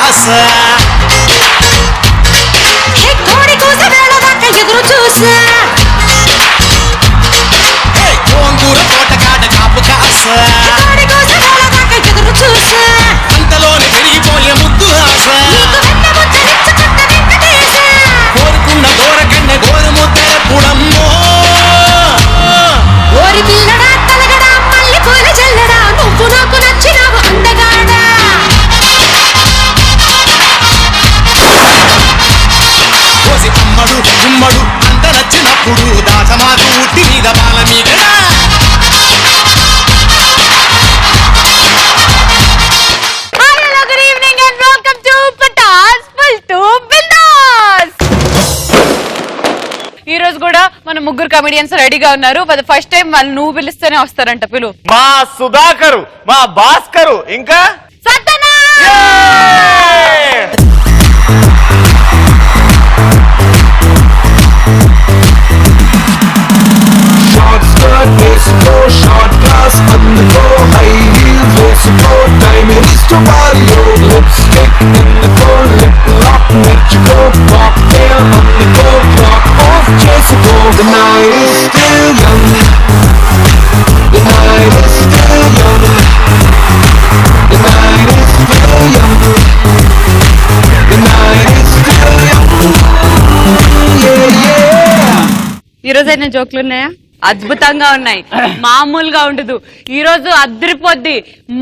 ఆశ కోడి కూస వేళ దాకా ఎదురు చూసా గోంగూర తోటకాడ కాపు కాస కోడి కూస వేళ దాకా ఎదురు చూసా అంతలోనే పెరిగిపోయే ముద్దు ఆశ కోరుకున్న గోరకన్న గోరు ముద్దే పుడమ్మో ఓరి పిల్లడా తలగడా మళ్ళీ పూల చల్లడా నువ్వు నాకు నచ్చినావు అందగాడా కోసి అమ్మడు గుమ్మడు అంత నచ్చినప్పుడు దాసమాకు ఉట్టి మీద బాల మీగడా ఈ రోజు కూడా మన ముగ్గురు కమెడియన్స్ రెడీగా ఉన్నారు. ఫస్ట్ టైం వాళ్ళు నువ్వు పిలిస్తేనే వస్తారంట. పిలు. మా సుధాకరు, మా భాస్కరు, ఇంకా సత్తనా. Short skirt, disco, short glass, undergo, high heels, disco, time is to Mario. Lipstick in the cold, lip lock, Mexico, cocktail on the go, rock off, Jessica. The night is still young. The night is still young. The night is still young. The night is still young. Yeah, yeah. ఈ రోజు అయినా జోకులు ఉన్నాయా? అద్భుతంగా ఉన్నాయి. మామూలుగా ఉండదు. ఈ రోజు అదిరిపోద్ది.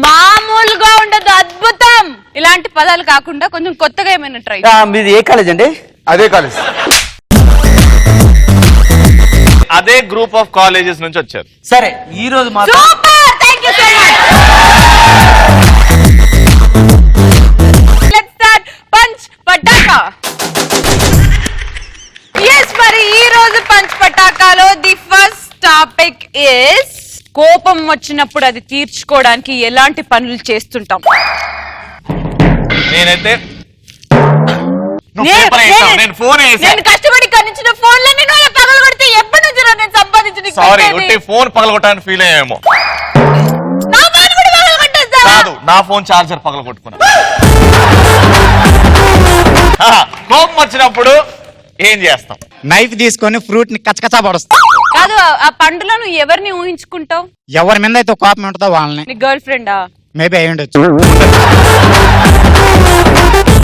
మామూలుగా ఉండదు, అద్భుతం. ఇలాంటి పదాలు కాకుండా కొంచెం కొత్తగా ఏమైనా ట్రై. మీది ఏ కాలేజ్ అండి? అదే కాలేజ్, అదే గ్రూప్ ఆఫ్ కాలేజెస్ నుంచి వచ్చారు. సరే, ఈ రోజు మాత్రం super, thank you so much. Let's start punch Pataka. yes, మరి ఈ రోజు పంచ్ పటాకాలో ది ఫస్ట్ టాపిక్ ఇస్ కోపం వచ్చినప్పుడు అది తీర్చుకోవడానికి ఎలాంటి పనులు చేస్తుంటాం. నేనైతే నేను కష్టపడి కనించిన ఫోన్లన్నీ నువ్వు పగలగొడితే ఎప్పటి నుంచి నేను సంపాదించిన సారీ ఒట్టి ఫోన్ పగలగొట్టడానికి ఫీల్ అయ్యేమో. కాదు, నా ఫోన్ చార్జర్ పగలగొట్టుకున్నా. కోపం వచ్చినప్పుడు ఏం చేస్తాం? నైఫ్ తీసుకొని ఫ్రూట్ ని కచ్చకచ్చా పడుస్తాం. కాదు, ఆ పండులో నువ్వు ఎవరిని ఊహించుకుంటావు? ఎవరి మీద అయితే కోపం ఉంటుందో వాళ్ళని. నీ గర్ల్ ఫ్రెండా? మేబీ అయి ఉండొచ్చు.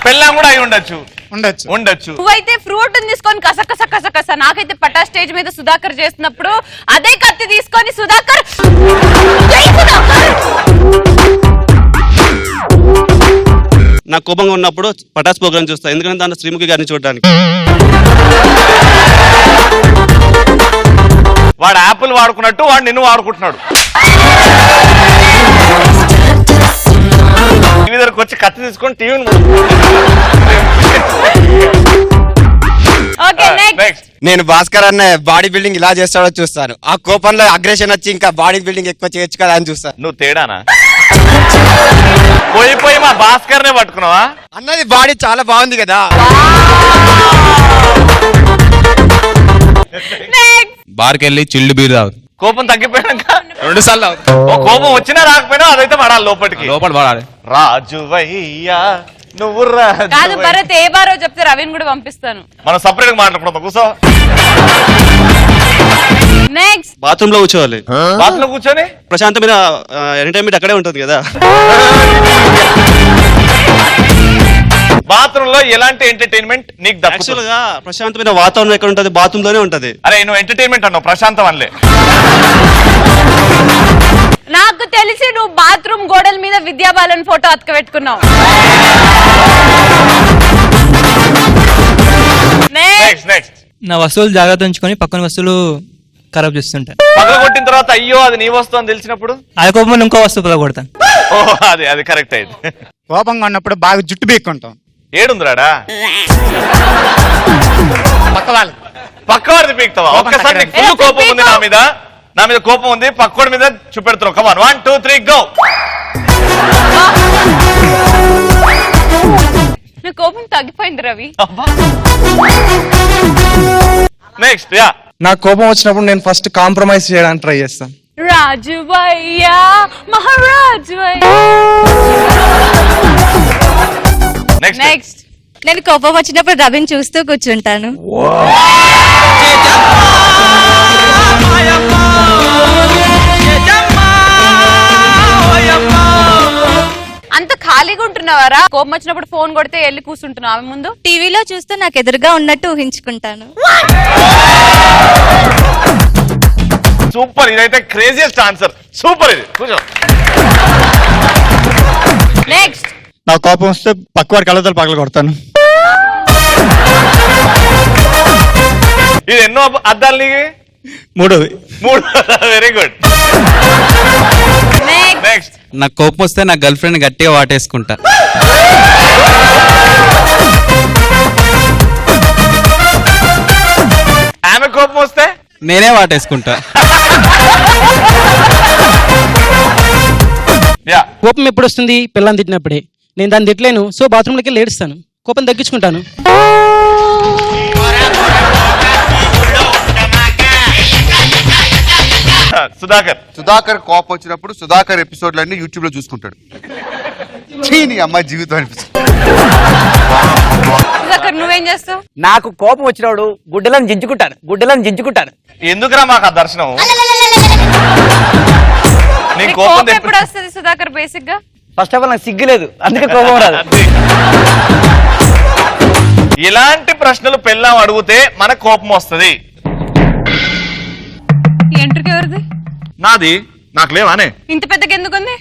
పెళ్ళాం కూడా అయి ఉండొచ్చు. ఉండొచ్చు. నువ్వైతే ఫ్రూట్ తీసుకొని కసకస కసకస. నాకైతే పటా స్టేజ్ మీద సుధాకర్ చేసినప్పుడు అదే కత్తి తీసుకొని సుధాకర్ నాకు కోపంగా ఉన్నప్పుడు పటాస్ ప్రోగ్రామ్ చూస్తా. ఎందుకంటే దాంట్లో శ్రీముఖి గారిని చూడడానికి. వాడు యాపిల్ వాడుకున్నట్టు వాడు నిన్ను వాడుకుంటున్నాడు. టీవీ దగ్గరకు వచ్చి కత్తి తీసుకొని టీవీని నేను భాస్కర్ అన్న బాడీ బిల్డింగ్ ఇలా చేస్తాడో చూస్తాను. ఆ కోపంలో అగ్రెషన్ వచ్చి ఇంకా బాడీ బిల్డింగ్ ఎక్కువ చేయొచ్చు కదా అని చూస్తాను. నువ్వు తేడానా? పోయి మా భాస్కర్ నే పట్టుకున్నావా? అన్నది బాడీ చాలా బాగుంది కదా. బార్కి వెళ్ళి చిల్లు బీర్ తాగు. కోపం తగ్గిపోయాక 2 సార్లు కోపం వచ్చినా రాకపోయినా అదైతే పడాలి లోపలికి. లోపల పడాలి. రాజువయ్యా నువ్వు కాదు భరత్, ఏ బారో చెప్తే రవిని కూడా పంపిస్తాను. మనం సపరేట్ గా మాట్లాడుకుందాం. కూర్చో. నెక్స్ట్ బాత్రూమ్ లో కూర్చోవాలి. బాత్రూమ్ లో కూర్చొని ప్రశాంతమైన ఎంటర్టైన్మెంట్ అక్కడే ఉంటుంది కదా. బాత్రూమ్ లో ఎలాంటి ఎంటర్టైన్మెంట్ నీకు యాక్చువల్ గా ప్రశాంతమైన వాతావరణం ఎక్కడ ఉంటది? బాత్రూమ్ లోనే ఉంటది. అరే నువ్వు ఎంటర్టైన్మెంట్ అన్నావు, ప్రశాంతం అనలే. నాకు తెలిసి నువ్వు బాత్రూమ్ గోడల మీద విద్యాబాలన్ ఫోటో అతకబెట్టుకున్నావు. నెక్స్ట్ నా వస్తువులు జాగ్రత్త ఉంచుకొని పక్కన వస్తువులు ఖరాబ్ చేస్తుంటా. పగల కొట్టిన తర్వాత అయ్యో అది నీ వస్తువు అని తెలిసినప్పుడు అది కోపం ఇంకో వస్తువు పగల కొడతాను. ఓహో, అది కరెక్ట్ అయింది. కోపంగా ఉన్నప్పుడు బాగా జుట్టు బీక్కుంటాం. ఏడుందిరాడా? పక్కవాడిది పీకుతావా? ఒక్కసారి నీకు ఫుల్ కోపం ఉంది నా మీద కోపం ఉంది, పక్కోడి మీద చూపెడుతున్నావు. కమాన్ 1 2 3 గో. నా కోపం తగ్గిపోయింది రవి. Next yeah. నాకు కోపం వచ్చినప్పుడు నేను ఫస్ట్ కాంప్రమైజ్ చేయడానికి ట్రై చేస్తాను. రాజువయ్యా మహారాజువయ్యా. నెక్స్ట్ నెక్స్ట్ నేను కోపం వచ్చినప్పుడు రవిని చూస్తూ కూర్చుంటాను. అంత ఖాళీగా ఉంటున్నావారా? కోపం వచ్చినప్పుడు ఫోన్ కొడితే వెళ్ళి కూర్చుంటున్నావు ఆమె ముందు. టీవీలో చూస్తూ నాకు ఎదురుగా ఉన్నట్టు ఊహించుకుంటాను. సూపర్, ఇదైతే క్రేజియస్ట్ ఆన్సర్. సూపర్, ఇది కూర్చో. నెక్స్ట్ నా కోపం వస్తే పక్కవాడి కళ్ళతో పగల కొడతాను. ఇది ఎన్నో అద్దాలు నీకు? మూడోది. మూడు. Very good. నెక్స్ట్ నాకు కోపం వస్తే నా గర్ల్ ఫ్రెండ్ గట్టిగా వాటేసుకుంటా. ఆమె కోపం వస్తే నేనే వాటేసుకుంటా. యా, కోపం ఎప్పుడు వస్తుంది? పిల్లని తిట్టినప్పుడే. నేను దాన్ని తిట్టలేను, సో బాత్రూంలోకి వెళ్ళి ఏడుస్తాను, కోపం తగ్గించుకుంటాను. సుధాకర్ కోపం వచ్చినప్పుడు సుధాకర్ ఎపిసోడ్లన్నీ యూట్యూబ్ లో చూసుకుంటాడు. నీ అమ్మాయి జీవితం అనిపిస్తుంది. సుధాకర్ నువ్వేం చేస్తావు? నాకు కోపం వచ్చినప్పుడు గుడ్డలను జించుకుంటాను. ఎందుకురా మాకు ఆ దర్శనం? నీ నీకు కోపం కోపం ఎప్పుడు వస్తుంది సుధాకర్? బేసిక్ గా ఫస్ట్ ఆఫ్ ఆల్ నాకు సిగ్గు లేదు, అందుకే కోపం రాదు. ఇలాంటి ప్రశ్నలు పెళ్ళాం అడిగితే మనకు కోపం వస్తుంది. ఎంట్రుకి ఎవరిది? నాది. నాకు లేవానే? ఇంత పెద్దగా ఎందుకుంది?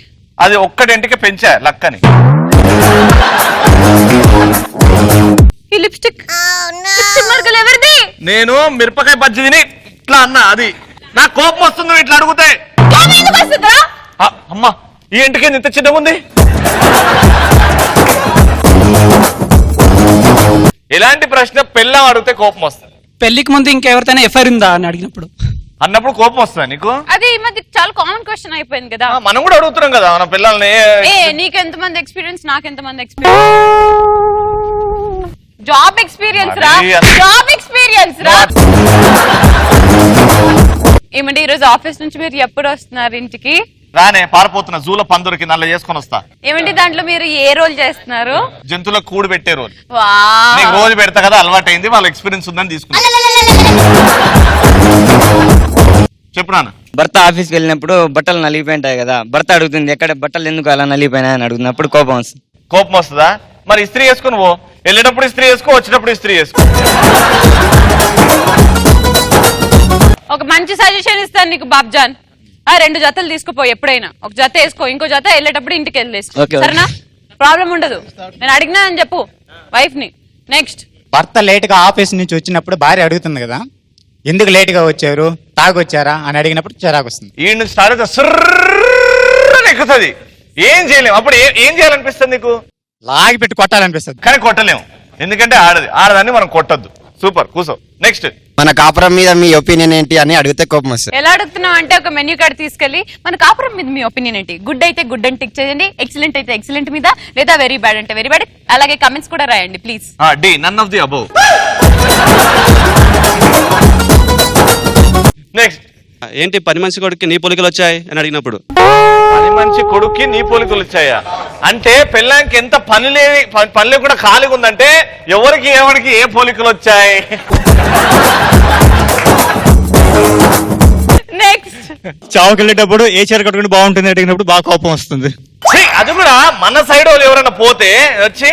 అది ఒక్కడింటికి పెంచా లక్కని. ఈ లిప్స్టిక్ మరకలు ఎవరిది? నేను మిరపకాయ బజ్జి తిని ఇట్లా అన్నా, అది నాకు కోపం వస్తుంది ఇట్లా అడిగితే. అమ్మా, ఈ ఇంటికి ఇంత చిన్నగా ఉంది. ఇలాంటి ప్రశ్న పెళ్ళాం అడిగితే కోపం వస్తుంది. పెళ్లికి ముందు ఇంకెవరితోనే ఎఫ్ఐఆర్ ఉందా అని అడిగినప్పుడు అన్నప్పుడు కోపం వస్తుందా నీకు? అది ఈ మధ్య చాలా కామన్ క్వశ్చన్ అయిపోయింది కదా. మనం కూడా అడుగుతున్నాం కదా మన పిల్లల్ని. నీకు ఎంత మంది ఎక్స్పీరియన్స్, నాకు ఎంత మంది ఎక్స్పీరియన్స్? జాబ్ ఎక్స్పీరియన్స్ రా, జాబ్ ఎక్స్పీరియన్స్ రా. ఏమండి ఈరోజు ఆఫీస్ నుంచి మీరు ఎప్పుడు వస్తున్నారు ఇంటికి? రానే పారిపోతున్నా, జూలో పందురికి నల్ల చేసుకొని వస్తా. ఏమండి దాంట్లో మీరు ఏ రోల్ చేస్తున్నారు? జంతువులకు కూడు పెట్టే రోజు. వావ్. నీకు రోజు పెడతా కదా, అలవాటైంది, వాళ్ళ ఎక్స్పీరియన్స్ ఉందని తీసుకున్నా. చెప్పు నాన్న. భర్త ఆఫీస్కి వెళ్ళినప్పుడు బట్టలు నలిగిపోయింటాయి కదా, భర్త అడుగుతుంది ఎక్కడ బట్టలు ఎందుకు అలా నలిగిపోయినాయి అని అడుగుతున్నప్పుడు కోపం వస్తుంది. కోపం వస్తుందా? మరి ఇస్త్రీ వేసుకుని పో. వెళ్ళేటప్పుడు ఇస్త్రీ వేసుకో, వచ్చేటప్పుడు ఇస్త్రీ వేసుకో. ఒక మంచి సజెషన్ ఇస్తాను నీకు బాబ్జాన్. 2 జతలు తీసుకుపో, ఎప్పుడైనా ఒక జత వేసుకో, ఇంకో జత వెళ్ళేటప్పుడు ఇంటికి వెళ్ళేసుకో, సరేనా? ప్రాబ్లం ఉండదు. నేను అడిగినా అని చెప్పు వైఫ్ ని. నెక్స్ట్ భర్త లేట్ గా ఆఫీస్ నుంచి వచ్చినప్పుడు భార్య అడుగుతుంది కదా, ఎందుకు లేట్ గా వచ్చారు, తాగొచ్చారా అని అడిగినప్పుడు చిరాకు వస్తుంది. ఈ నుంచి స్టార్ట్ అయితే సుర్రని ఎక్కుతుంది. ఏం చేయలేము. అప్పుడు ఏం చేయాలనిపిస్తుంది నీకు? లాగి పెట్టి కొట్టాలనిపిస్తుంది, కానీ కొట్టలేము, ఎందుకంటే ఆడదాన్ని మనం కొట్టద్దు. సూపర్, కూసో. నెక్స్ట్ మన కాపురం మీద మీ ఒపీనియన్ ఏంటి అని అడిగితే కోపం వస్తుంది. ఎలా అడుగుతున్నావు అంటే ఒక మెన్యూ కార్డ్ తీసుకెళ్లి మన కాపురం మీద మీ ఒపీనియన్ ఏంటి, గుడ్ అయితే గుడ్ అని టిక్ చేయండి, ఎక్సలెంట్ అయితే ఎక్సలెంట్ మీద, లేదా వెరీ బ్యాడ్ అంటే వెరీ బ్యాడ్, అలాగే కమెంట్స్ కూడా రాయండి please. D none of the above. Next ఏంటి పని మనిషి కొడుకు నీ పోలికలు వచ్చాయి అని అడిగినప్పుడు, పని మంచి కొడుక్కి నీ పోలికలు వచ్చాయా అంటే పెళ్ళానికి ఎంత పనిలే కూడా ఖాళీగా ఉందంటే ఎవరికి ఏ పోలికలు వచ్చాయి. నెక్స్ట్ చావుకి వెళ్ళేటప్పుడు ఏ చీర కట్టుకుని బాగుంటుంది అడిగినప్పుడు బాగా కోపం వస్తుంది. అది కూడా మన సైడ్ వాళ్ళు ఎవరైనా పోతే వచ్చి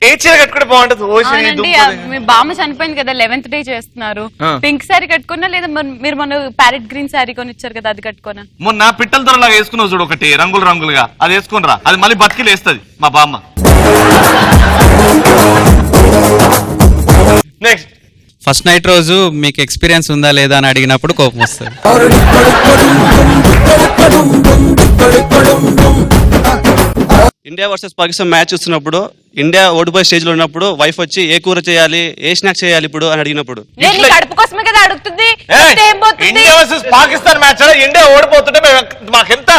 ఏ చీర కట్టుకుంటే బాగుంటుంది. అవునండి, మీ బామ్మ చనిపోయింది కదా, 11th డే చేస్తున్నారు. పింక్ శారీ కట్టుకున్నా లేదా మీరు మన ప్యారెట్ గ్రీన్ శారీ కొని ఇచ్చారు కదా, అది కట్టుకోనా? మొన్న పిట్టల ధరలాగా వేసుకున్నావు చూడు, ఒకటి రంగులుగా, అది వేసుకుని రా, అది మళ్ళీ బతికి లేస్తుంది మా బామ్మ. నెక్స్ట్ ఫస్ట్ నైట్ రోజు మీకు ఎక్స్పీరియన్స్ ఉందా లేదా అని అడిగినప్పుడు కోపం వస్తుంది. ఇండియా వర్సెస్ పాకిస్తాన్ మ్యాచ్ చూస్తున్నప్పుడు ఇండియా ఓడిపోయే స్టేజ్ లో ఉన్నప్పుడు వైఫ్ వచ్చి ఏ కూర చేయాలి, ఏ స్నాక్ చేయాలి ఇప్పుడు అని అడిగినప్పుడు, నేను నీ కడుపు కోసమే కదా అడుగుతుంది. India versus Pakistan match India ఓడిపోతుంటే మాకెంత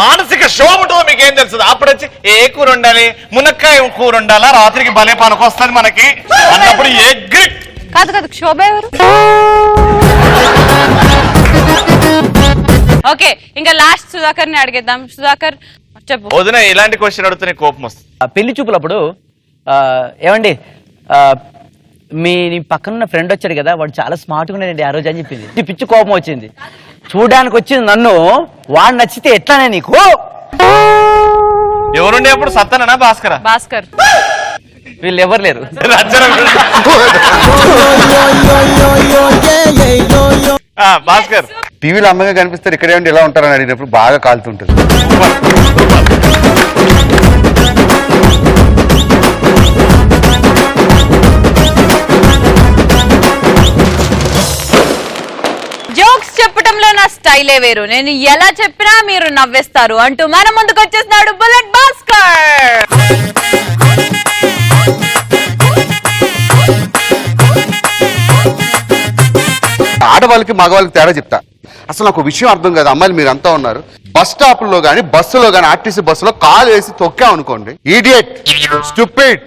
మానసిక షో ఉంటుందో మీకేం తెలుస్తుంది. అప్పుడు వచ్చి ఏ కూర ఉండాలి, మునక్కాయ కూర ఉండాలా, రాత్రికి భలే పనికొస్తుంది మనకి అన్నప్పుడు కాదు శోభ ఎవరు? ఓకే, ఇంకా లాస్ట్ సుధాకర్ ని అడిగేద్దాం. సుధాకర్ చెప్పు. వదిన ఇలాంటి క్వశ్చన్ అడుగుతూనే కోపం వస్తుంది. పెళ్లి చూపులప్పుడు ఏమండి నీ పక్కన ఉన్న ఫ్రెండ్ వచ్చాడు కదా, వాడు చాలా స్మార్ట్గా ఉన్నాడండి ఆ రోజు అని చెప్పింది. పిచ్చి కోపం వచ్చింది. చూడడానికి వచ్చింది నన్ను, వాడు నచ్చితే ఎట్లానే నీకు? ఎవరుండే అప్పుడు సత్తనా భాస్కర్? భాస్కర్. వీళ్ళు ఎవరు లేరు. భాస్కర్ టీవీలో అమ్మగా కనిపిస్తారు, ఇక్కడే ఉండి ఎలా ఉంటారని అడిగినప్పుడు బాగా కాలుతుంటుంది. జోక్స్ చెప్పడంలో నా స్టైలే వేరు, నేను ఎలా చెప్పినా మీరు నవ్వేస్తారు అంటూ మన ముందుకు వచ్చేస్తున్నాడు బుల్లెట్ భాస్కర్. ఆడవాళ్ళకి మగవాళ్ళకి తేడా చెప్తా. అసలు నాకు విషయం అర్థం కాదు. అమ్మాయిలు మీరు అంతా ఉన్నారు, బస్ స్టాప్ లో గానీ బస్సులో గానీ ఆర్టీసీ బస్సులో కాలు వేసి తొక్కా అనుకోండి, ఈడియట్, స్టూపిడ్,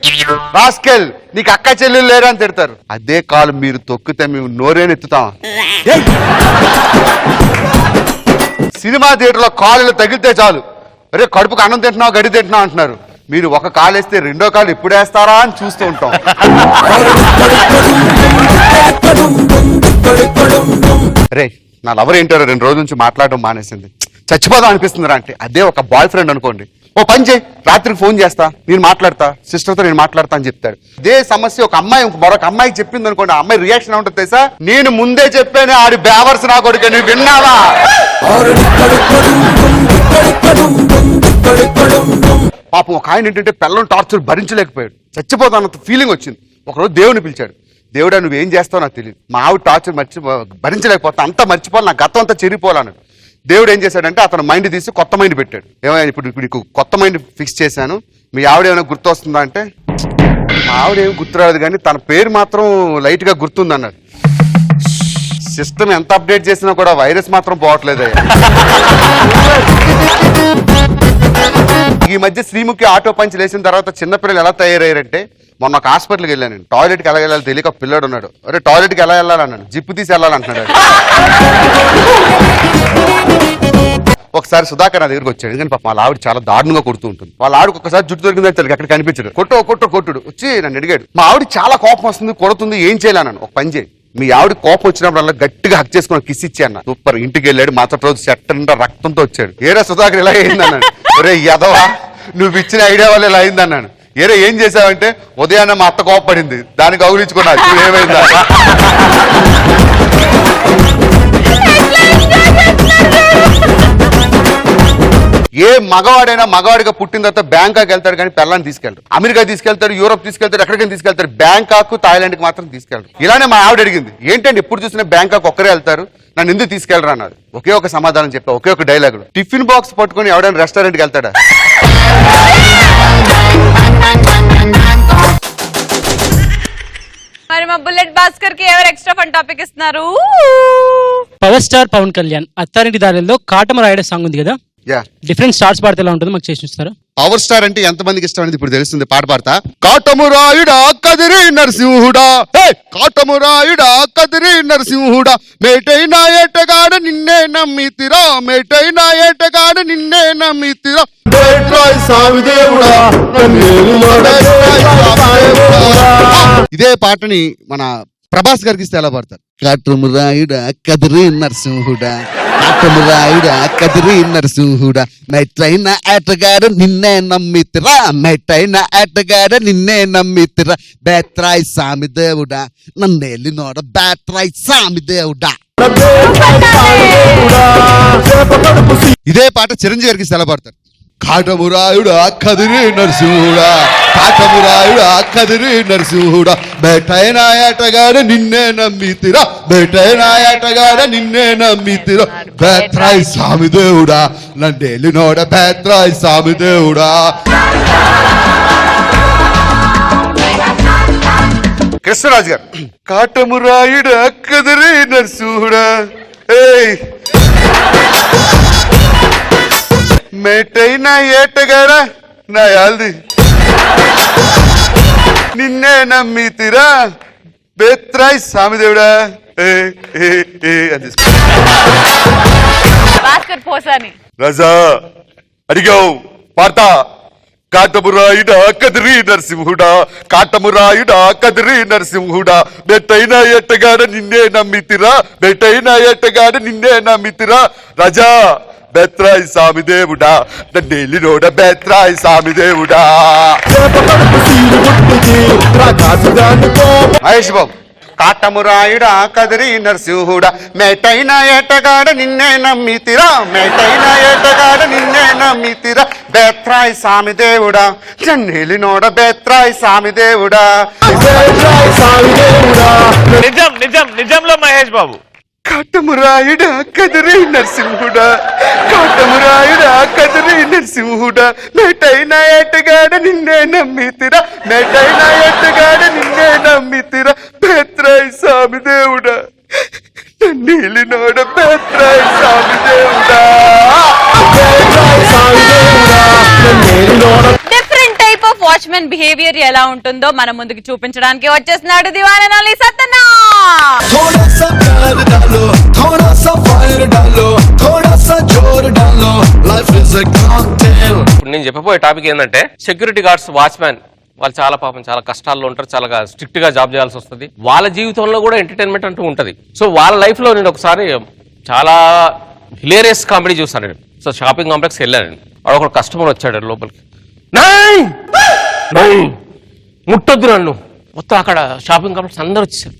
రాస్కెల్, నీకు అక్క చెల్లెలు లేరా అని తిడతారు. అదే కాలు మీరు తొక్కితే మేము నోరేని ఎత్తుతాం. సినిమా థియేటర్లో కాలు తగిలితే చాలు, అరే కడుపుకు అన్నం తింటున్నావు గడి తింటున్నావు అంటున్నారు. మీరు ఒక కాలు వేస్తే రెండో కాలు ఎప్పుడు వేస్తారా అని చూస్తూ ఉంటాం. రే నా లవర్ ఏంటారో 2 రోజుల నుంచి మాట్లాడడం మానేసింది, చచ్చిపోదాం అనిపిస్తుందిరా అంటే, అదే ఒక బాయ్ ఫ్రెండ్ అనుకోండి, ఓ పని చేయి, రాత్రికి ఫోన్ చేస్తా, నేను మాట్లాడతా, సిస్టర్తో నేను మాట్లాడతా అని చెప్తాడు. ఇదే సమస్య ఒక అమ్మాయి మరొక అమ్మాయికి చెప్పింది అనుకోండి, ఆ అమ్మాయి రియాక్షన్ ఏముంటుంది తెలుసా? నేను ముందే చెప్పాను ఆడి బేవర్స్ నా కొడుకు, నువ్వు విన్నావా? పాపం ఒక ఆయన ఏంటంటే పిల్లలు టార్చర్ భరించలేకపోయాడు, చచ్చిపోతానంత ఫీలింగ్ వచ్చింది. ఒకరోజు దేవుని పిలిచాడు, దేవుడా నువ్వేం చేస్తావు నాకు తెలియదు, మా ఆవిడ టార్చర్ భరించలేకపోతా, అంతా మర్చిపోవాలి, నా గతం అంతా చెరిపోవాలని. దేవుడు ఏం చేశాడంటే అతను మైండ్ తీసి కొత్త మైండ్ పెట్టాడు. ఏమైనా ఇప్పుడు నీకు కొత్త మైండ్ ఫిక్స్ చేశాను, మీ ఆవిడ ఏమైనా గుర్తు వస్తుందా అంటే, మా ఆవిడ ఏమి గుర్తురాదు కానీ తన పేరు మాత్రం లైట్ గా గుర్తుంది అన్నాడు. సిస్టమ్ ఎంత అప్డేట్ చేసినా కూడా వైరస్ మాత్రం పోవట్లేదు. ఈ మధ్య శ్రీముఖి ఆటో పంచ్ లేసిన తర్వాత చిన్నపిల్లలు ఎలా తయారయ్యారంటే, మొన్న ఒక హాస్పిటల్కి వెళ్ళాను నేను, టాయిలెట్కి ఎలా వెళ్ళాలి తెలియక పిల్లడు ఉన్నాడు, అరే టాయిలెట్కి ఎలా వెళ్ళాలన్నాను, జిప్పు తీసి వెళ్ళాలంటున్నాడు. ఒకసారి సుధాకర్ నా దగ్గరికి వచ్చాడు, ఎందుకంటే పాప వాళ్ళ ఆవిడ చాలా దారుణంగా కొడుతూ ఉంటుంది. వాళ్ళ ఆవిడకి ఒకసారి జుట్టు దొరికిందని తెలియక అక్కడ కనిపించాడు, కొట్టుడు వచ్చి నన్ను అడిగాడు, మా ఆవిడ చాలా కోపం వస్తుంది కొడుతుంది ఏం చేయాలన్నాను. ఒక పని చేయి, మీ ఆవిడ కోపం వచ్చినప్పుడు అలా గట్టిగా హక్ చేసుకుని కిస్ ఇచ్చి అన్న. సూపర్. ఇంటికి వెళ్ళాడు, మరుసటి రోజు చెట్ట నిండా రక్తంతో వచ్చాడు. ఏరా సుధాకర్ ఇలా అయిందన్నాడు. ఒరే యదవా నువ్వు ఇచ్చిన ఐడియా వల్ల ఇలా అయిందన్నాను. ఏరే ఏం చేసావంటే, ఉదయాన్నే మా అత్త కోపడింది, దానికి గౌరవించుకున్నా, ఏమైందా? ఏ మగవాడైనా మగవాడిగా పుట్టిన తర్వాత బ్యాంకాక్ వెళ్తాడు కానీ పిల్లల్ని తీసుకెళ్తాడు, అమెరికా తీసుకెళ్తాడు, యూరోప్ తీసుకెళ్తాడు, ఎక్కడికైనా తీసుకెళ్తాడు, బ్యాంకాక్ థాయిలాండ్ కి మాత్రం తీసుకెళ్తాడు. ఇలానే మా ఆవిడ అడిగింది, ఏంటంటే ఎప్పుడు చూసినా బ్యాంకాక్ ఒక్కరే వెళ్తారు, నన్ను ఎందుకు తీసుకెళ్లరా అన్నారు. ఒకే ఒక సమాధానం చెప్పా, ఒకే ఒక డైలాగ్, టిఫిన్ బాక్స్ పట్టుకుని ఎవడైనా రెస్టారెంట్కి వెళ్తాడా? మరి మా బుల్లెట్ భాస్కర్ కి ఎవరు ఎక్స్ట్రా ఫన్ టాపిక్ ఇస్తున్నారు? పవర్ స్టార్ పవన్ కళ్యాణ్ అత్తారింటి దారిలో కాటమరాయుడు సాంగ్ ఉంది కదా, డిఫరెంట్ స్టార్స్ పాడితే ఎలా ఉంటుందో మాకు చేసి చూస్తారా? పవర్ స్టార్ అంటే ఎంతమందికి ఇష్టం అనేది ఇప్పుడు తెలుస్తుంది. పాట పాడతా. కాటమురాయుడా కదిరి నరసింహుడా, కాటమురాయుడా కదిరి నరసింహుడా, మేటైన ఏటగాడ నిన్నే నమ్మితిరా, మేటైన ఏటగాడ నిన్నే నమ్మితిరా, ఇదే పాటని మన ప్రభాస్ గారికి ఇస్తే ఎలా పాడతారు? కాటమురాయుడా కదిరి నరసింహుడా, కాటమురాయుడా కదిరి నరసింహుడా, మెట్టైన ఏటగాడ నిన్నే నమ్మితిరా, మెట్టైన ఏటగాడ నిన్నే నమ్మితిరా, బేత్రాయ్ సామి దేవుడా నన్నేలి నోడ, బేత్రాయ్ సామి దేవుడా. ఇదే పాట చిరంజీవి గారికి ఇస్తే ఎలా పాడతారు? కాటమురాయుడా కదిరి నరసింహుడా, కాటమురాయుడా కదిరి నరసింహుడా, బేటైన ఏటగాడ నిన్నే నమ్మితిరా, బేటైన ఏటగాడ నిన్నే నమ్మితిరా, బేత్రాయ్ సామి దేవుడా నన్నేలి నోడ, బేత్రాయ్ సామి దేవుడా. కృష్ణరాజు గారు, కాటమురాయుడా కదిరి నరసింహుడా, మేటైనా ఏటగాడ నా యాల్ది నిన్నే నమ్మితిరా, బేత్రాయ్ సామిదేవుడా. భాస్కర్ పోసాని రాజా అడిగావు పాడతా, కాటమురాయుడా కదిరి నరసింహుడా, కాటమురాయుడా కదిరి నరసింహుడా, బెట్టైన ఎట్టగాడ నిన్నే నమ్మితిరా, బెట్టైన ఎట్టగాడ నిన్నే నమ్మితిరా, రజా బెత్రాయి సామిదేవుడా, నన్నేలినోడ బెత్రాయి సామిదేవుడా. మహేష్ బాబు. కాటమురాయుడా కదిరి నరసింహుడా, మేటైన ఏటగాడ నిన్నే నమ్మితిరా, మేటైన ఏటగాడ నిన్నే నమ్మితిరా, బెత్రాయి సామిదేవుడా, నన్నేలినోడ బెత్రాయి సామిదేవుడా. నిజం నిజం నిజంలో మహేష్ బాబు. కాటమురాయుడా కదిరి నరసింహుడా, కాటమురాయుడా కదిరి నరసింహుడా, మేటైన ఏటగాడ నిన్నే నమ్మితిరా, మేటైన ఏటగాడ నిన్నే నమ్మితిరా, బెత్రాయి సామిదేవుడా, నన్నేలినోడ బెత్రాయి సామిదేవుడా. Different type of watchman behavior ఎలా ఉంటుందో మన ముందుకు చూపించడానికి వచ్చేస్తున్నాడు దివాననాలి సత్తనా. थोड़ा सा प्यार डालो, थोड़ा सा फायर डालो, थोड़ा सा जोर डालो, life is a cocktail. నేను చెప్పబోయే టాపిక్ ఏంటంటే సెక్యూరిటీ గార్డ్స్, వాచ్మెన్ వాళ్ళు చాలా పాపం చాలా కష్టాల్లో ఉంటారు, చాలా స్ట్రిక్ట్ గా జాబ్ చేయాల్సి వస్తుంది. వాళ్ళ జీవితంలో కూడా ఎంటర్టైన్మెంట్ అంటూ ఉంటది. సో వాళ్ళ లైఫ్ లో నేను ఒకసారి చాలా హిలేరియస్ కామెడీ చూసాను నేను. సో షాపింగ్ కాంప్లెక్స్ వెళ్ళాను నేను. ఒక కస్టమర్ వచ్చాడు లోపలికి. ముట్టొద్దు నన్ను, మొత్తం అక్కడ షాపింగ్ కాంప్లెక్స్ అందరూ వచ్చేసారు.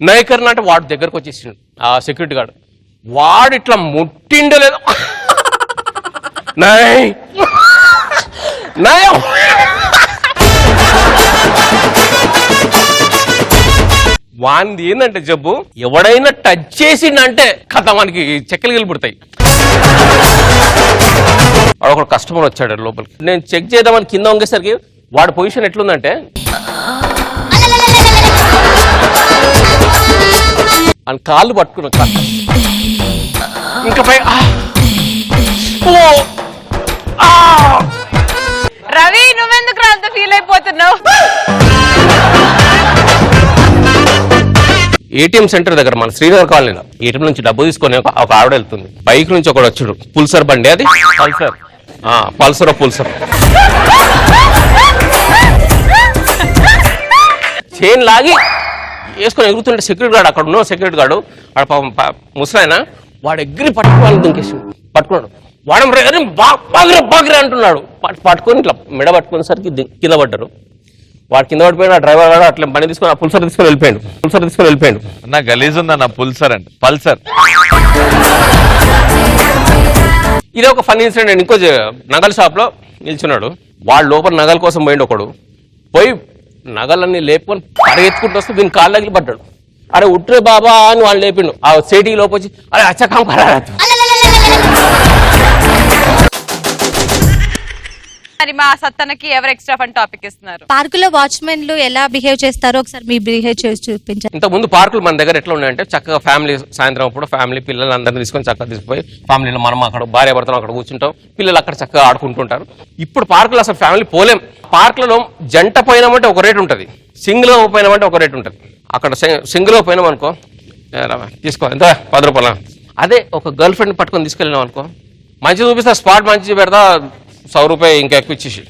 నైకర్న అంటే వాడు దగ్గరకు వచ్చేసిండు ఆ సెక్యూరిటీ గార్డ్. వాడు ఇట్లా ముట్టిండో లేదో, వానిది ఏంటంటే జబ్బు, ఎవడైనా టచ్ చేసిండంటే కథ మనకి చెక్కలు గెలిపుడతాయి. ఒక కస్టమర్ వచ్చాడు లోపలికి. నేను చెక్ చేద్దామని కింద వంగేసరికి వాడి పొజిషన్ ఎట్లుందంటే అని కాళ్ళు పట్టుకున్నా. ఇంకా పై రవి నువ్వెందుకు అంత ఫీల్ అయిపోతున్నావు? ఏటీఎం సెంటర్ దగ్గర మన శ్రీనగర్ కాలనీలో ఏటీఎం నుంచి డబ్బు తీసుకొని ఒక ఆవిడ వెళ్తుంది. బైక్ నుంచి ఒకడు వచ్చాడు, పుల్సర్ బండి, అది పల్సర్ పుల్సర్ చైన్ లాగి వేసుకొని ఎగురుతుంటే సెక్యూరిటీ గార్డ్, అక్కడ ఉన్న సెక్యూరిటీ గార్డు ముసలాయన, వాడు ఎగిరి పట్టుకోవాలని దుంకేసి పట్టుకున్నాడు. వాడు బాగిరే అంటున్నాడు. పట్టుకొని ఇట్లా మెడ పట్టుకునేసరికి కింద పడ్డారు. వాడు కింద పడిపోయిన డ్రైవర్ వాడు అట్లా పని తీసుకొని ఆ పుల్సర్ తీసుకొని వెళ్ళిపోయాడు. నా గలీజ్ ఉందన్న పుల్సర్ అంటే పల్సర్. ఇది ఒక ఫన్ ఇన్సిడెంట్. ఇంకో నగల షాప్ లో నిల్చున్నాడు. వాడు లోపల నగల కోసం పోయిండు. ఒకడు పోయి నగలన్నీ లేపుకొని పరిగెత్తుకుంటూ వస్తే దీని కాళ్ళ దగ్గర పడ్డాడు. అరే ఉట్రే బాబా అని వాళ్ళు లేపిండు. ఆ సేటికి లోపొచ్చి అరే అచ్చకాం కరాదు. మరి మా సత్తనకి ఎవరు ఎక్స్ట్రా ఫన్ టాపిక్ ఇస్తున్నారు? పార్కులో వాచ్మెన్లు ఎలా బిహేవ్ చేస్తారో ఒకసారి మీ బిహేవ్ చేసి చూపించండి. ఇంత ముందు పార్కులు మన దగ్గర ఎట్లా ఉన్నాయంటే చక్కగా ఫ్యామిలీ సాయంత్రం అప్పుడు ఫ్యామిలీ పిల్లలందరినీ తీసుకొని చక్కగా తీసుకుపోయి ఫ్యామిలీలో మనం అక్కడ భార్య భర్తలు అక్కడ కూర్చుంటాం, పిల్లలు అక్కడ చక్కగా ఆడుకుంటుంటారు. ఇప్పుడు పార్కులు అసలు ఫ్యామిలీ పోలేం. పార్కులలో జంట పోయినామంటే ఒక రేట్ ఉంటుంది, సింగిల్ పోయినామంటే ఒక రేట్ ఉంటుంది. అక్కడ సింగిల్ పోయినాం అనుకో, తీసుకో ఎంత 10 రూపాయల. అదే ఒక గర్ల్ ఫ్రెండ్ పట్టుకొని తీసుకెళ్ళినాం అనుకో, మంచి చూపిస్తా, స్పాట్ మంచి పెడతా, 100 రూపాయలు ఇంకా ఎక్కువ ఇచ్చేసి.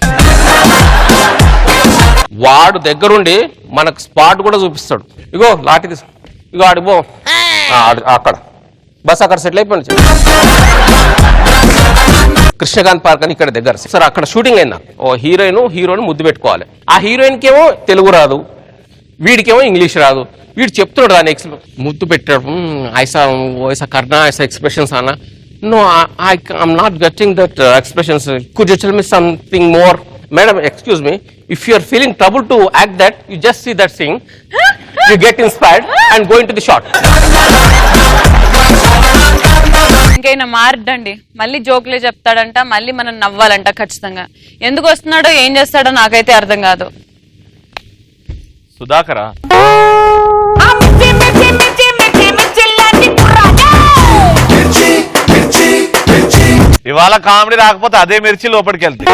వాడు దగ్గరుండి మనకు స్పాట్ కూడా చూపిస్తాడు. ఇగో లాటి తీసు, ఇగో ఆడిపో అక్కడ బస్ అక్కడ సెటిల్ అయిపోయింది. కృష్ణకాంత్ పార్క్ అని ఇక్కడ దగ్గర సార్, అక్కడ షూటింగ్ అయిందా. ఓ హీరోయిన్ ముద్దు పెట్టుకోవాలి. ఆ హీరోయిన్కి ఏమో తెలుగు రాదు, వీడికేమో ఇంగ్లీష్ రాదు. వీడు చెప్తున్నాడు దాని ముద్దు పెట్టాడు, ఐసా కర్నా ఐసా ఎక్స్ప్రెషన్స్ అన్న. No, I'm not getting that expressions. Could you tell me something more? Madam, excuse me. If you are feeling trouble to act that, you just see that thing, you get inspired and go into the shot. ఇంకైనా మారడండి, మళ్ళీ జోకులే చెప్తాడంట, మళ్ళీ మనం నవ్వాలంట ఖచ్చితంగా. ఎందుకు వస్తున్నాడో ఏం చేస్తాడో నాకైతే అర్థం కాదు. సుధాకరా ఇవాళ కామెడీ రాకపోతే అదే మిర్చి లోపలికి వెళ్తాయి.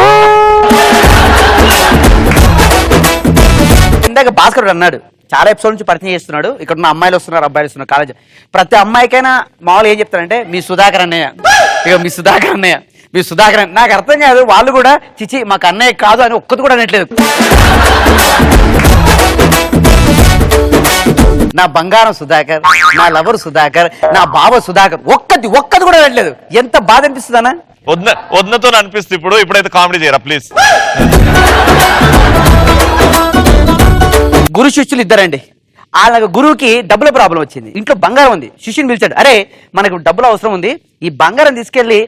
ఇందాక భాస్కర్ అన్నాడు, చాలా ఎపిసోడ్ నుంచి పరిచయం చేస్తున్నాడు. ఇక్కడ ఉన్న అమ్మాయిలు వస్తున్నారు, అబ్బాయిలు వస్తున్నారు, కాలేజ్ ప్రతి అమ్మాయికైనా మామూలు ఏం చెప్తారంటే మీ సుధాకర్ అన్నయ్య ఇక మీ సుధాకర్ అన్నయ్య నాకు అర్థం కాదు, వాళ్ళు కూడా చిచి మాకు అన్నయ్య కాదు అని ఒక్కటి కూడా అనట్లేదు. నా బంగారం సుధాకర్, నా లవర్ సుధాకర్, నా బావ సుధాకర్, ఒక్కటి కూడా అనట్లేదు. ఎంత బాధ అనిపిస్తుందన్నా. వద్దతో అనిపిస్తుంది. ఇప్పుడైతే కామెడీ చేయరా ప్లీజ్. గురు శిష్యులు ఇద్దరండి. వాళ్ళ గురువుకి డబ్బుల ప్రాబ్లం వచ్చింది. ఇంట్లో బంగారం ఉంది. శిష్యుని పిలిచాడు, అరే మనకు డబ్బులు అవసరం ఉంది, ఈ బంగారం తీసుకెళ్లి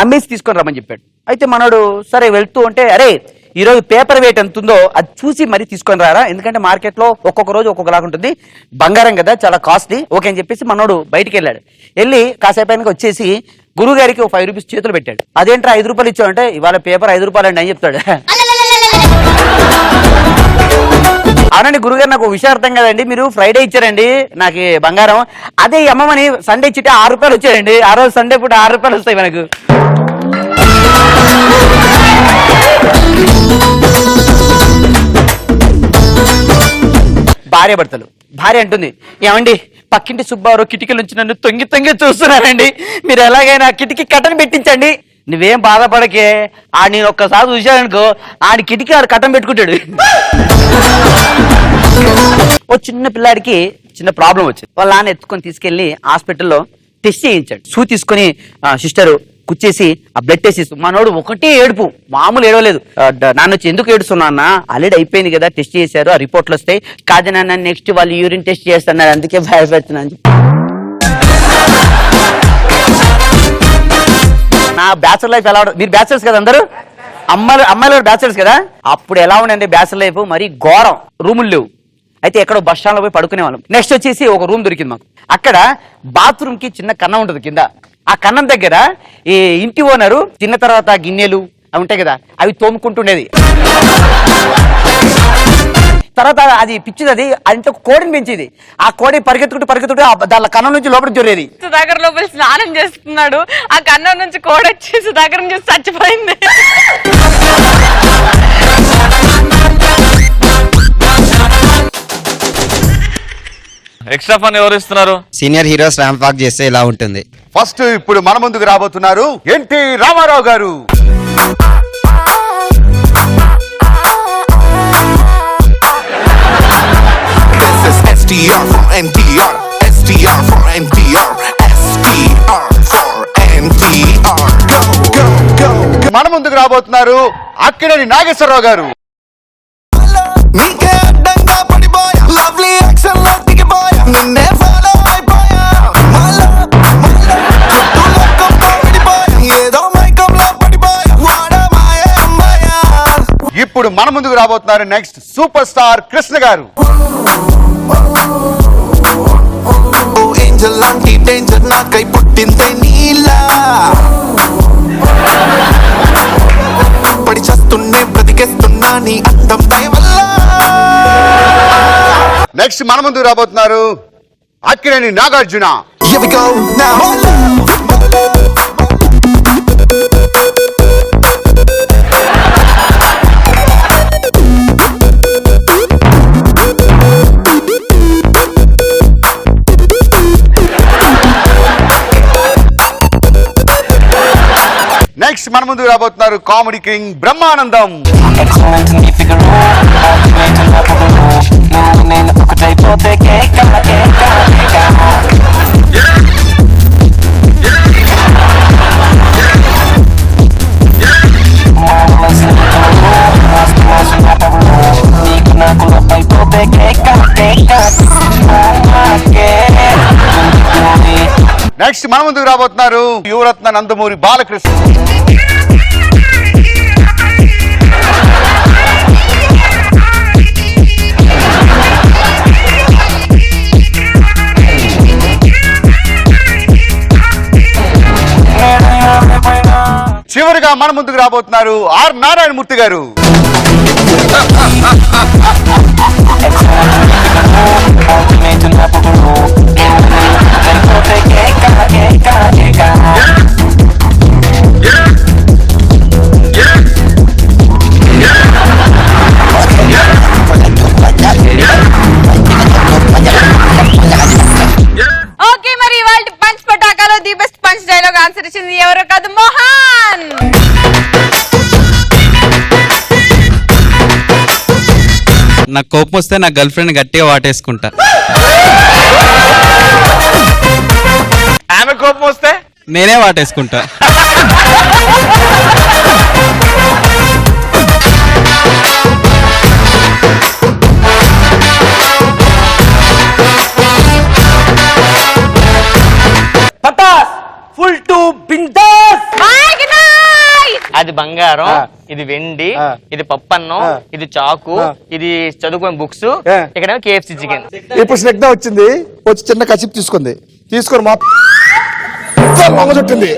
అమ్మేసి తీసుకొని రమ్మని చెప్పాడు. అయితే మనోడు సరే వెళ్తూ ఉంటే, అరే ఈ రోజు పేపర్ వెయిట్ ఎంత ఉందో అది చూసి మరీ తీసుకొని రారా, ఎందుకంటే మార్కెట్ లో ఒక్కొక్క రోజు ఒక్కొక్కలాగా ఉంటుంది, బంగారం కదా చాలా కాస్ట్లీ, ఓకే అని చెప్పేసి మనోడు బయటికి వెళ్ళాడు. వెళ్ళి కాసేపు వచ్చేసి గురువు గారికి 5 రూపీస్ చేతులు పెట్టాడు. అదేంట్రా 5 రూపాయలు ఇచ్చావంటే, ఇవాళ పేపర్ 5 రూపాయలు అండి అని చెప్తాడు. అవునండి గురుగారు, నాకు విషయం అర్థం కదండి, మీరు ఫ్రైడే ఇచ్చారండి నాకు బంగారం, అదే అమ్మమని సండే ఇచ్చితే 6 రూపాయలు వచ్చాయండి, ఆ రోజు సండే పూట 6 రూపాయలు వస్తాయి మనకు. భార్య భర్తలు. భార్య అంటుంది, ఏమండి పక్కింటి సుబ్బారావు కిటికీ నుంచి నన్ను తొంగి చూస్తున్నారండి, మీరు ఎలాగైనా కిటికీ కట్టను పెట్టించండి. నువ్వేం బాధపడకే, నేను ఒక్కసారి చూశాననుకో ఆడి కిటికీ ఆడు కట్టం పెట్టుకుంటాడు. ఓ చిన్న పిల్లాడికి చిన్న ప్రాబ్లం వచ్చింది. వాళ్ళ నాన్న ఎత్తుకొని తీసుకెళ్లి హాస్పిటల్లో టెస్ట్ చేయించాడు. షూ తీసుకొని సిస్టర్ కుచ్చేసి ఆ బ్లడ్ టెస్ట్ చేసి, మనోడు ఒకటే ఏడుపు, మామూలు ఏడవలేదు. నాన్న వచ్చి ఎందుకు ఏడుస్తున్నా అన్న, ఆల్రెడీ అయిపోయింది కదా, టెస్ట్ చేశారు, ఆ రిపోర్ట్లు వస్తాయి, కాదు నాన్న నెక్స్ట్ వాళ్ళు యూరిన్ టెస్ట్ చేస్తున్నారు, అందుకే భయపెడుతున్నాను. నా బ్యాచులర్ లైఫ్ ఎలా, మీరు బ్యాచులర్స్ కదా అందరూ, అమ్మాయిలు బ్యాచులర్స్ కదా, అప్పుడు ఎలా ఉండండి బ్యాచులర్ లైఫ్, మరి ఘోరం. రూములు లేవు, అయితే ఎక్కడో బస్ స్టాండ్ లో పోయి పడుకునే వాళ్ళం. నెక్స్ట్ వచ్చేసి ఒక రూమ్ దొరికింది మాకు, అక్కడ బాత్రూమ్ కి చిన్న కన్నం ఉంటుంది కింద. ఆ కన్నం దగ్గర ఈ ఇంటి ఓనరు తిన్న తర్వాత గిన్నెలు అవి ఉంటాయి కదా, అవి తోముకుంటుండేది. తర్వాత అది పిచ్చిది, అది ఇంట్లో కోడిని పెంచేది. ఆ కోడి పరిగెత్తుకుంటూ దాని కన్నం నుంచి లోపలికి జొరేది. సుధాకర్ లోపల స్నానం చేస్తున్నాడు, ఆ కన్నం నుంచి కోడి వచ్చి సుధాకర్ నుంచి చచ్చిపోయింది. ఎక్స్ట్రా ఫన్ ఎవరు ఇస్తున్నారు? సీనియర్ హీరోస్ ర్యాంప్ వాక్ చేస్తే ఇలా ఉంటుంది. ఫస్ట్ ఇప్పుడు మన ముందుకు రాబోతున్నారు ఎన్టీ రామారావు గారు. STR for NTR, STR for NTR, STR for NTR. Go, go, go. మన ముందుకు రాబోతున్నారు అక్కినేని నాగేశ్వరరావు గారు. నీకే అడ్డంగా పడిపోయా, లవ్లీ యాక్షన్ లో దిగిపోయా, నిన్నే ఫాలో అయిపోయా, ఏదో మైకంలో పడిపోయా, వాడమాయే అమ్మాయా. ఇప్పుడు మన ముందుకు రాబోతున్నారు నెక్స్ట్ సూపర్ స్టార్ కృష్ణ గారు. ఏంజల్ లాంటి డేంజర్ నాకై పుట్టిందే నీలా, పడి చేస్తున్నే బ్రతికేస్తున్నా నీ అందం దయ వల్ల. నెక్స్ట్ మన ముందుకు రాబోతున్నారు Akkineni Nagarjuna. Here we go now. Next మన ముందుకు రాబోతున్నారు కామెడీ కింగ్ బ్రహ్మానందం. నెక్స్ట్ మన ముందుకు రాబోతున్నారు యువరత్న నందమూరి బాలకృష్ణ. చివరిగా మన ముందుకు రాబోతున్నారు ఆర్ నారాయణమూర్తి గారు. ఓకే, మరి ఇవాళ పంచ్ పటాకాలో the best punch dialogue answer ఇచ్చింది ఎవరో కాదు, నాకు కోపం వస్తే నా గర్ల్ ఫ్రెండ్ గట్టిగా వాటేసుకుంటా. ఆమె కోపం వస్తే నేనే వాటేసుకుంటా. Pataas full to bindaas. అది బంగారం, ఇది వెండి, ఇది పప్పన్నం, ఇది చాకు, ఇది చదువుకునే బుక్స్, ఇక్కడ KFC చికెన్. ఇప్పుడు స్నిగ్ధ వచ్చింది, వచ్చి చిన్న కసిప్ తీసుకుంది, తీసుకొని మా చుట్టింది.